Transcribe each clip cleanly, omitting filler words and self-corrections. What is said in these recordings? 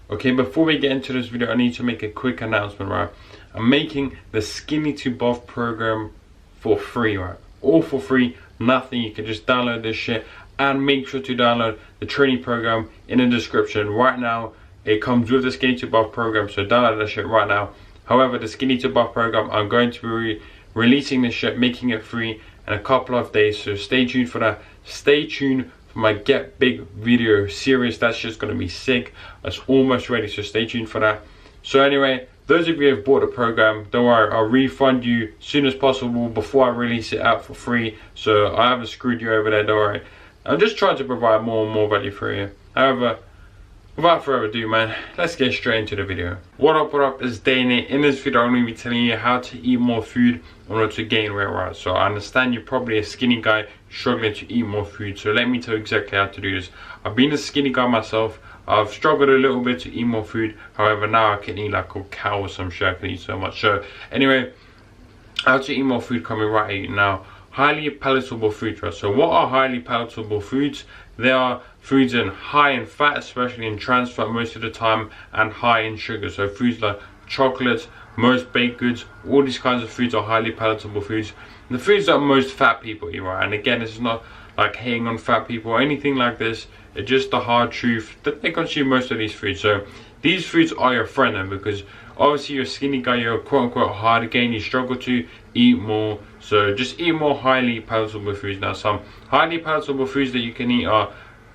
Okay, before we get into this video, I need to make a quick announcement, right? I'm making the Skinny to Buff program for free, right? All for free, nothing. You can just download this shit, and make sure to download the training program in the description right now. It comes with the Skinny to Buff program, so download that shit right now. However, the Skinny to Buff program, I'm going to be releasing this shit, making it free in a couple of days, so stay tuned for that. Stay tuned for my Get Big video series. That's just going to be sick. It's almost ready, so stay tuned for that. So anyway, those of you who have bought the program, don't worry, I'll refund you as soon as possible before I release it out for free. So I haven't screwed you over there, don't worry. I'm just trying to provide more and more value for you. However, without further ado, man, let's get straight into the video. What up is Dane. In this video, I'm going to be telling you how to eat more food in order to gain weight, right? So I understand you're probably a skinny guy struggling to eat more food. So let me tell you exactly how to do this. I've been a skinny guy myself. I've struggled a little bit to eat more food. However, now I can eat like a cow or some shit. I can eat so much. So anyway, how to eat more food coming right at you now. Highly palatable foods, right? So what are highly palatable foods? They are foods high in fat, especially in trans fat most of the time, and high in sugar. So foods like chocolates, most baked goods, all these kinds of foods are highly palatable foods. The foods that most fat people eat, right? And again, this is not like hating on fat people or anything like this. It's just the hard truth that they consume most of these foods. So these foods are your friend then, because obviously you're a skinny guy, you're quote unquote hard gain, you struggle to eat more. So just eat more highly palatable foods. Now some highly palatable foods that you can eat are,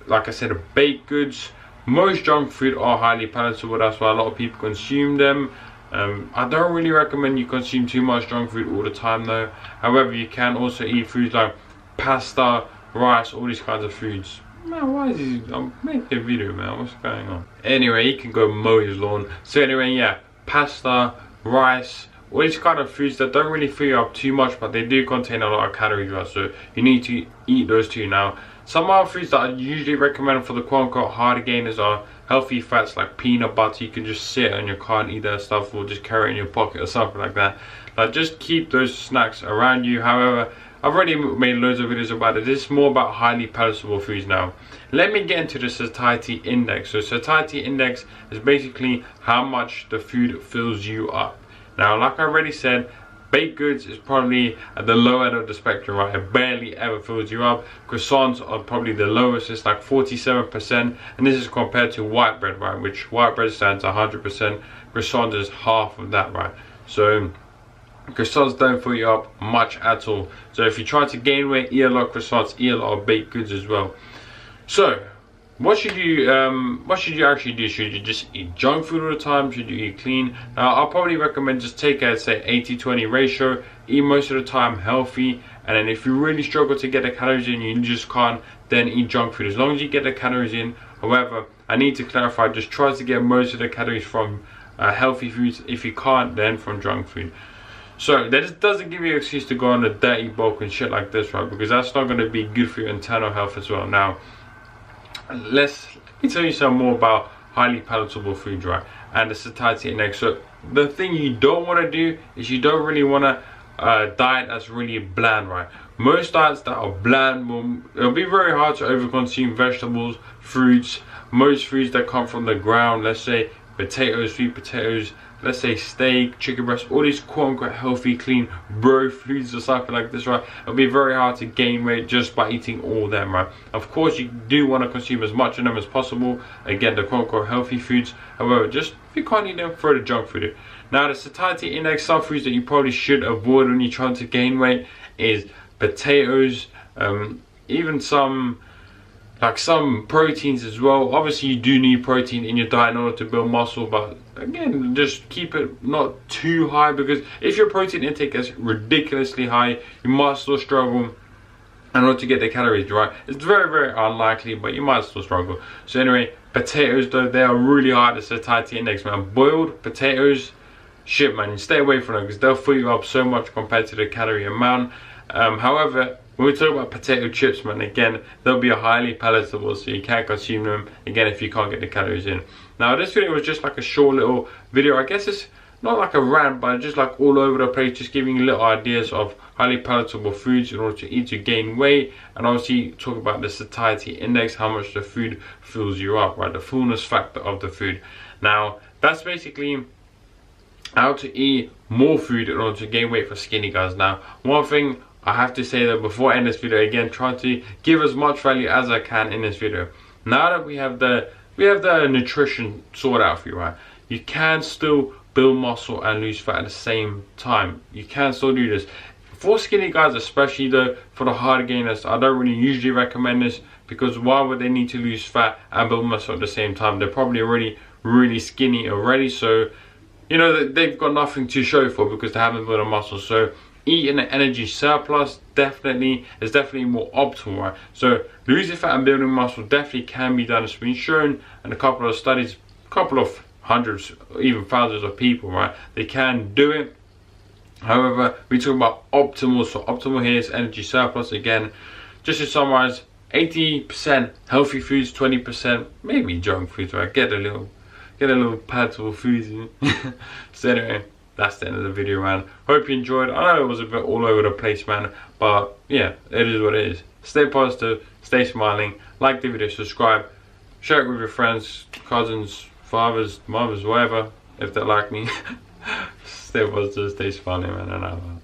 like I said, baked goods. Most junk food are highly palatable, that's why a lot of people consume them. I don't really recommend you consume too much junk food all the time though. However, you can also eat foods like pasta, rice, all these kinds of foods. Man, why is he? I'm making a video, man. What's going on? Anyway, he can go mow his lawn. So anyway, yeah, pasta, rice, all these kind of foods that don't really fill you up too much, but they do contain a lot of calories, right? So you need to eat those too. Now, some other foods that I usually recommend for the quote-unquote hard gainers are healthy fats like peanut butter. You can just sit in your car and eat that stuff, or just carry it in your pocket or something like that. Like, just keep those snacks around you. However, I've already made loads of videos about it. This is more about highly palatable foods now. Let me get into the satiety index. So satiety index is basically how much the food fills you up. Now, like I already said, baked goods is probably at the low end of the spectrum, right? It barely ever fills you up. Croissants are probably the lowest, it's like 47%, and this is compared to white bread, right? Which white bread stands 100%, croissants is half of that, right? So croissants don't fill you up much at all. So if you try to gain weight, eat a lot of croissants, eat a lot of baked goods as well. So what should you actually do? Should you just eat junk food all the time? Should you eat clean? Now, I'll probably recommend just take a, say, 80-20 ratio. Eat most of the time healthy, and then if you really struggle to get the calories in, you just can't, then eat junk food. As long as you get the calories in. However, I need to clarify, just try to get most of the calories from healthy foods. If you can't, then from junk food. So that doesn't give you an excuse to go on a dirty bulk and shit like this, right? Because that's not going to be good for your internal health as well. Now, let me tell you some more about highly palatable food, right? And the satiety index. So the thing you don't want to do is you don't really want to diet that's really bland, right? Most diets that are bland, it'll be very hard to overconsume vegetables, fruits, most foods that come from the ground. Let's say potatoes, sweet potatoes, let's say steak, chicken breast, all these quote-unquote healthy, clean bro foods or something like this, right? It'll be very hard to gain weight just by eating all of them, right? Of course, you do want to consume as much of them as possible. Again, the quote-unquote healthy foods. However, just if you can't eat them, throw the junk food in. Now, the satiety index, some foods that you probably should avoid when you're trying to gain weight is potatoes, even some proteins as well. Obviously, you do need protein in your diet in order to build muscle, but again, just keep it not too high, because if your protein intake is ridiculously high, you might still struggle in order to get the calories, right? It's very, very unlikely, but you might still struggle. So anyway, potatoes though, they are really high, the satiety index, man. Boiled potatoes, shit, man, stay away from them because they'll fill you up so much compared to the calorie amount. However, when we talk about potato chips, man, again, they'll be highly palatable, so you can't consume them, again, if you can't get the calories in. Now, this video was just like a short little video. I guess it's not like a rant, but just like all over the place, just giving you little ideas of highly palatable foods in order to eat to gain weight, and obviously talk about the satiety index, how much the food fills you up, right? The fullness factor of the food. Now, that's basically how to eat more food in order to gain weight for skinny guys. Now, one thing I have to say that before I end this video, again, trying to give as much value as I can in this video. Now that we have the nutrition sorted out for you, right? You can still build muscle and lose fat at the same time. You can still do this. For skinny guys, especially though, for the hard gainers, I don't really usually recommend this, because why would they need to lose fat and build muscle at the same time? They're probably already really skinny already, so you know that they've got nothing to show for because they haven't built a muscle. So eating an energy surplus is definitely more optimal, right? So losing fat and building muscle definitely can be done. It's been shown in a couple of studies, a couple of hundreds, even thousands of people, right? They can do it. However, we talk about optimal. So optimal here is energy surplus. Again, just to summarize, 80% healthy foods, 20% maybe junk foods, right? Get a little palatable foods in. So anyway, that's the end of the video, man. Hope you enjoyed. I know it was a bit all over the place, man, but yeah, it is what it is. Stay positive, stay smiling, like the video, subscribe, share it with your friends, cousins, fathers, mothers, whatever, if they like me. Stay positive, stay smiling, man, and